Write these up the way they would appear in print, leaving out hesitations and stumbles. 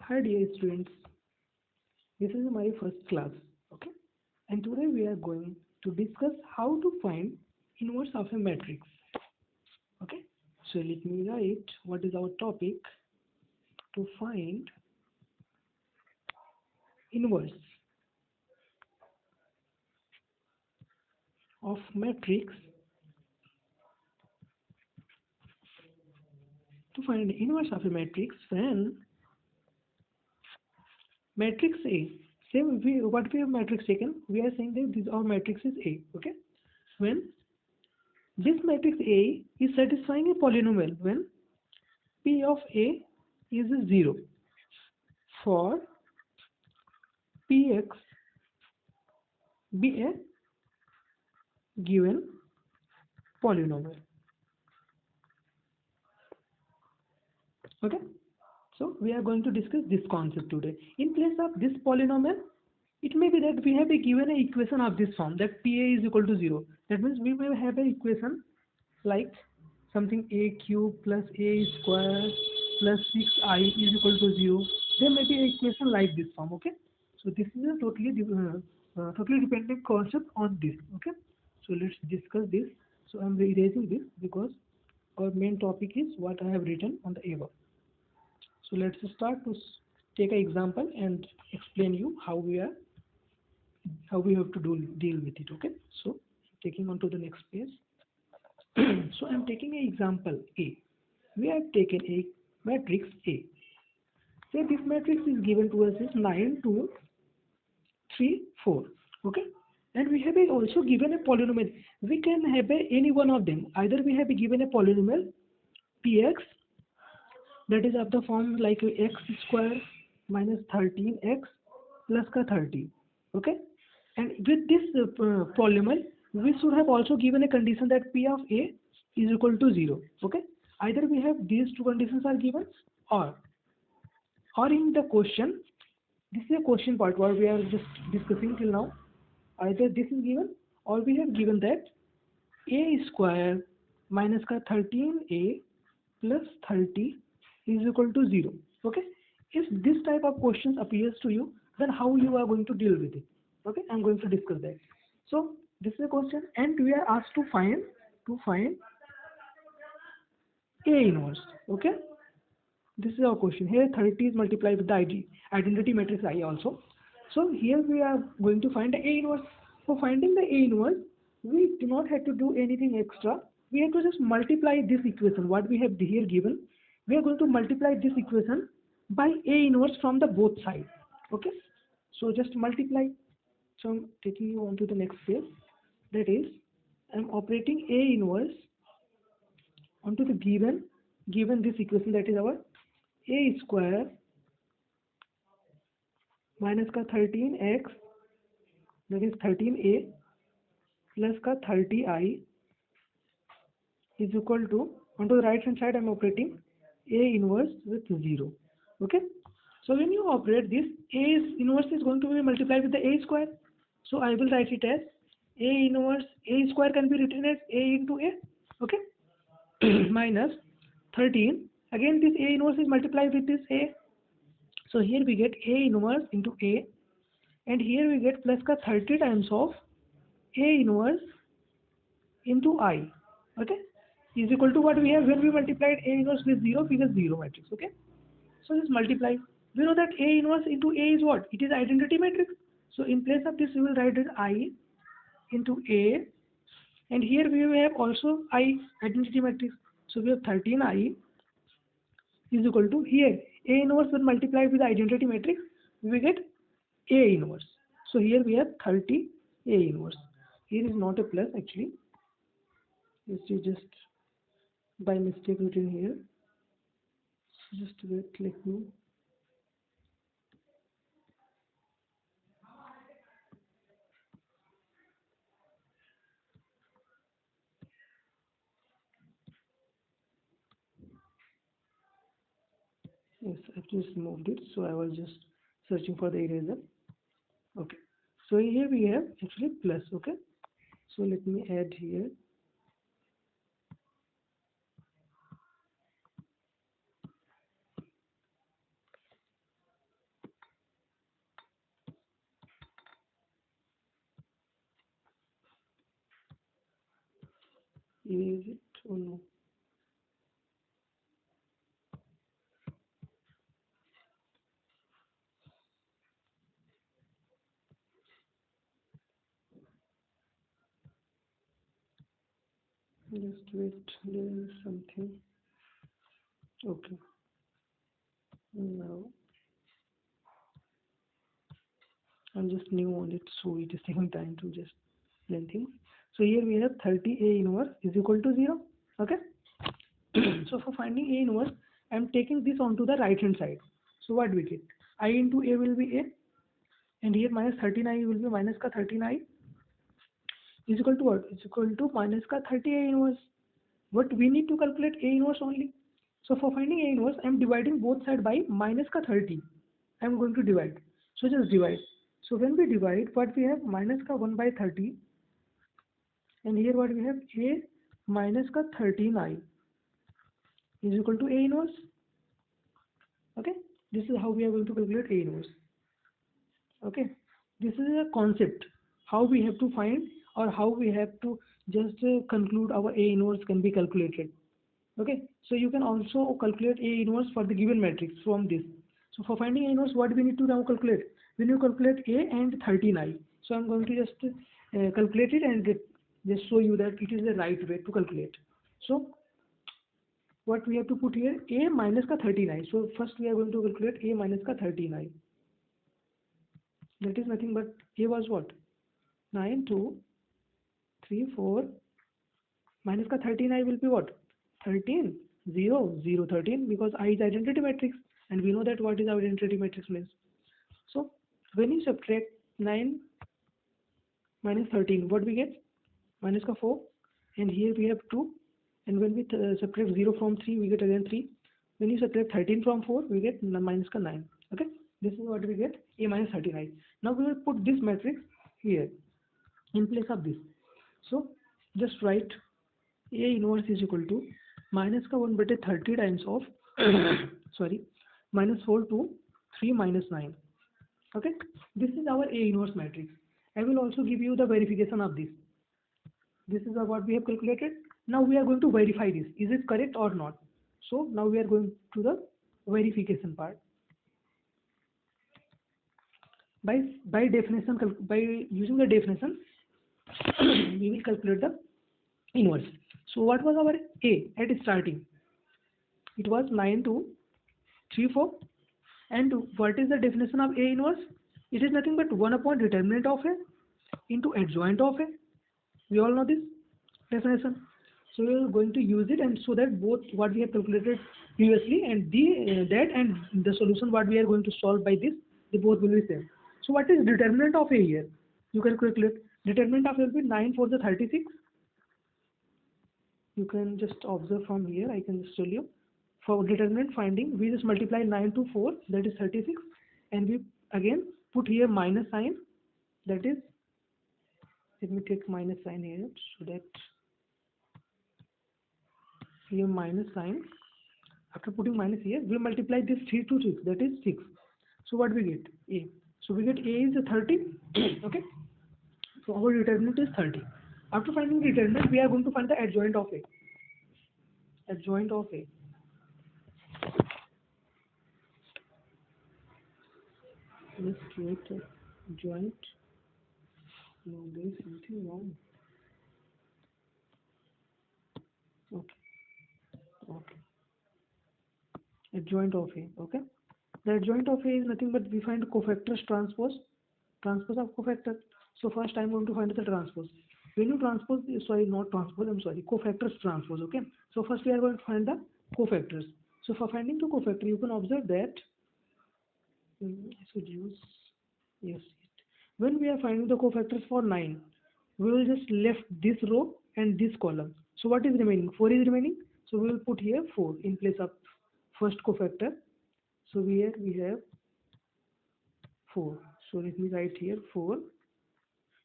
Hi dear students, this is my first class, okay? And today we are going to discuss how to find inverse of a matrix, okay? So let me write what is our topic to find inverse of matrix. To find inverse of a matrix when matrix A, what we have matrix taken, we are saying that this our matrix is A, okay? When this matrix A is satisfying a polynomial, when P of A is 0 for Px be a given polynomial. Okay, so we are going to discuss this concept today. In place of this polynomial, it may be that we have a given a equation of this form, that PA is equal to 0. That means we may have an equation like something a cube plus a square plus 6i is equal to 0. There may be an equation like this form. Okay, so this is a totally dependent concept on this. Okay, so let's discuss this. So I'm erasing this because our main topic is what I have written on the above. So let's start to take an example and explain you how we have to deal with it. Okay, so taking on to the next page. So I'm taking an example A. We have taken a matrix A. Say this matrix is given to us is 9, 2, 3, 4. Okay, and we have also given a polynomial. We can have any one of them. Either we have given a polynomial px, that is of the form like x square minus 13x plus ka 30. Okay, and with this polynomial we should have also given a condition that p of a is equal to 0. Okay, either we have these two conditions are given, or in the question, this is a question part what we are just discussing till now. Either this is given or we have given that a square minus ka 13a plus 30 is equal to 0. Okay, if this type of questions appears to you, then how you are going to deal with it? Okay, I'm going to discuss that. So this is a question and we are asked to find a inverse. Okay, this is our question. Here 30 is multiplied with the identity matrix I also. So here we are going to find the A inverse. For finding the A inverse, we do not have to do anything extra. We have to just multiply this equation. What we have here given, we are going to multiply this equation by A inverse from the both sides. Okay, so just multiply. So I'm taking you on to the next page. That is, I'm operating A inverse onto the given this equation, that is our a square minus का 13x, that is 13a plus का 30i is equal to, onto the right hand side I'm operating a inverse with 0. Okay, so when you operate this, a inverse is going to be multiplied with the a square. So I will write it as a inverse, a square can be written as a into a. Okay, minus 13, again this a inverse is multiplied with this a. So here we get a inverse into a, and here we get plus ka 30 times of a inverse into I. Okay, is equal to what we have when we multiplied a inverse with 0, we get 0 matrix. Okay, so just multiply. We know that a inverse into a is what? It is identity matrix. So in place of this we will write it I into a, and here we have also I identity matrix. So we have 13i is equal to, here a inverse when multiplied with the identity matrix we get a inverse. So here we have 30 a inverse. Here is not a plus actually, this is just by mistake written here. Just wait, let me. Yes, I've just moved it, so I was just searching for the eraser. Okay, so here we have actually plus. Okay, so let me add here. Is it or no? Just wait, there is something. Okay, now I'm just new on it, so it is taking time to just learn things. So here we have 30 A inverse is equal to 0. Okay. So for finding A inverse, I'm taking this onto the right hand side. So what we get? I into A will be A, and here minus 39 will be minus ka 39 is equal to what? Is equal to minus ka 30 A inverse. What we need to calculate A inverse only. So for finding A inverse, I'm dividing both sides by minus ka 30. I'm going to divide. So just divide. So when we divide, what we have minus ka 1 by 30, and here what we have A minus ka 39 is equal to A inverse. Okay, this is how we are going to calculate A inverse. Okay, this is a concept how we have to find or how we have to just conclude our A inverse can be calculated. Okay, so you can also calculate A inverse for the given matrix from this. So for finding A inverse, what we need to now calculate? We need to calculate A and 39. So I'm going to just calculate it and just show you that it is the right way to calculate. So what we have to put here, A minus ka 39. So first we are going to calculate A minus ka 39. That is nothing but A was what? 9, 2, 3, 4. Minus ka 39 will be what? 13, 0, 0, 13, because I is identity matrix, and we know that what is our identity matrix means. So when you subtract 9 minus 13, what we get? Minus ka 4, and here we have 2, and when we subtract 0 from 3, we get again 3. When you subtract 13 from 4, we get minus ka 9. Okay, this is what we get, A minus 39. Now we will put this matrix here in place of this. So just write A inverse is equal to minus का 1/30 times of sorry, minus 4 to 3 minus 9. Okay, this is our A inverse matrix. I will also give you the verification of this. This is what we have calculated. Now we are going to verify this. Is it correct or not? So now we are going to the verification part. By definition, by using the definition, we will calculate the inverse. So what was our A at starting? It was 9, 2, 3, 4. And what is the definition of A inverse? It is nothing but 1 upon determinant of A into adjoint of A. We all know this definition. So we are going to use it, and so that both what we have calculated previously and that and the solution what we are going to solve by this, they both will be same. So what is determinant of A here? You can calculate. Determinant of A will be 9 for the 36. You can just observe from here. I can just tell you. For determinant finding, we just multiply 9 to 4, that is 36, and we again put here minus sign, that is, let me take minus sign here, so that here minus sign, after putting minus here, we multiply this 3 to 6, that is 6. So what we get? A. So we get A is 30, okay, so our determinant is 30. After finding determinant, we are going to find the adjoint of A. Adjoint of A. Let's create a joint. No, there is something wrong. Okay. Adjoint of A. Okay. The adjoint of A is nothing but we find cofactors transpose of cofactor. So first I'm going to find the transpose. When you transpose, sorry, not transpose, I'm sorry, cofactors transpose. Okay. So first we are going to find the cofactors. So for finding the cofactor, you can observe that. I should use, yes. When we are finding the cofactors for 9, we will just left this row and this column. So what is remaining? 4 is remaining. So we will put here 4 in place of first cofactor. So here we have 4. So let me write here 4.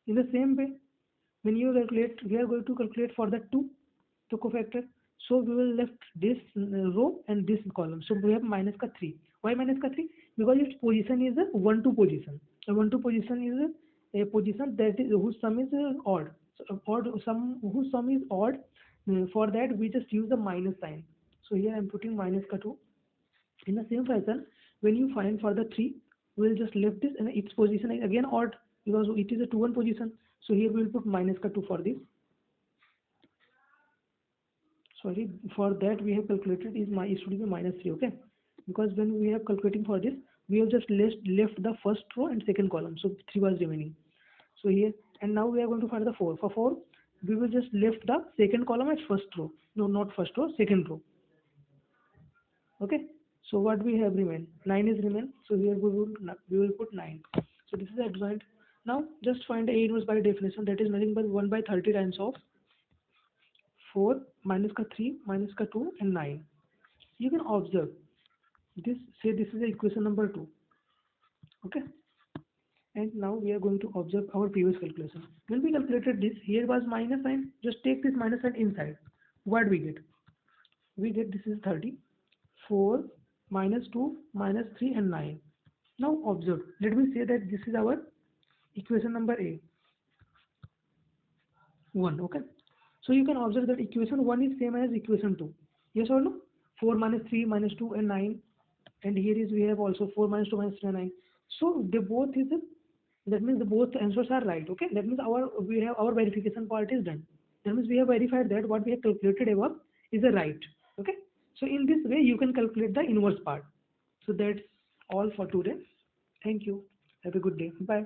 In the same way, when you calculate, we are going to calculate for the 2, the cofactor. So we will left this row and this column. So we have minus ka 3. Why minus ka 3? Because its position is a 1-2 position. A 1-2 position is a position that is whose sum is odd. So odd sum whose sum is odd. For that we just use the minus sign. So here I'm putting minus ka 2. In the same fashion, when you find for the 3, we'll just left this in its position again odd, because it is a 2 1 position. So here we'll put minus ka 2 for this. Sorry, for that we have calculated it should be minus 3, okay? Because when we have calculating for this, we have just left the first row and second column, so 3 was remaining. So here, and now we are going to find the 4. For 4, we will just left the second column as first row. No, not first row, second row. Okay. So what we have remained? 9 is remain. So here we will put 9. So this is the adjoint. Now just find the A inverse by definition. That is nothing but 1 by 30 times of 4 minus ka 3 minus ka 2 and 9. You can observe this. Say this is the equation number 2. Okay. And now we are going to observe our previous calculation. When we calculated this, here was minus sign. Just take this minus sign inside. What we get? We get this is 30. 4 minus 2 minus 3 and 9. Now observe. Let me say that this is our equation number A. 1. Okay. So you can observe that equation 1 is same as equation 2. Yes or no? 4 minus 3 minus 2 and 9. And here is we have also 4 minus 2 minus 3 and 9. So they both is that means the both answers are right. Okay. That means we have our verification part is done. That means we have verified that what we have calculated above is a right. Okay. So in this way you can calculate the inverse part. So that's all for today. Thank you. Have a good day. Bye.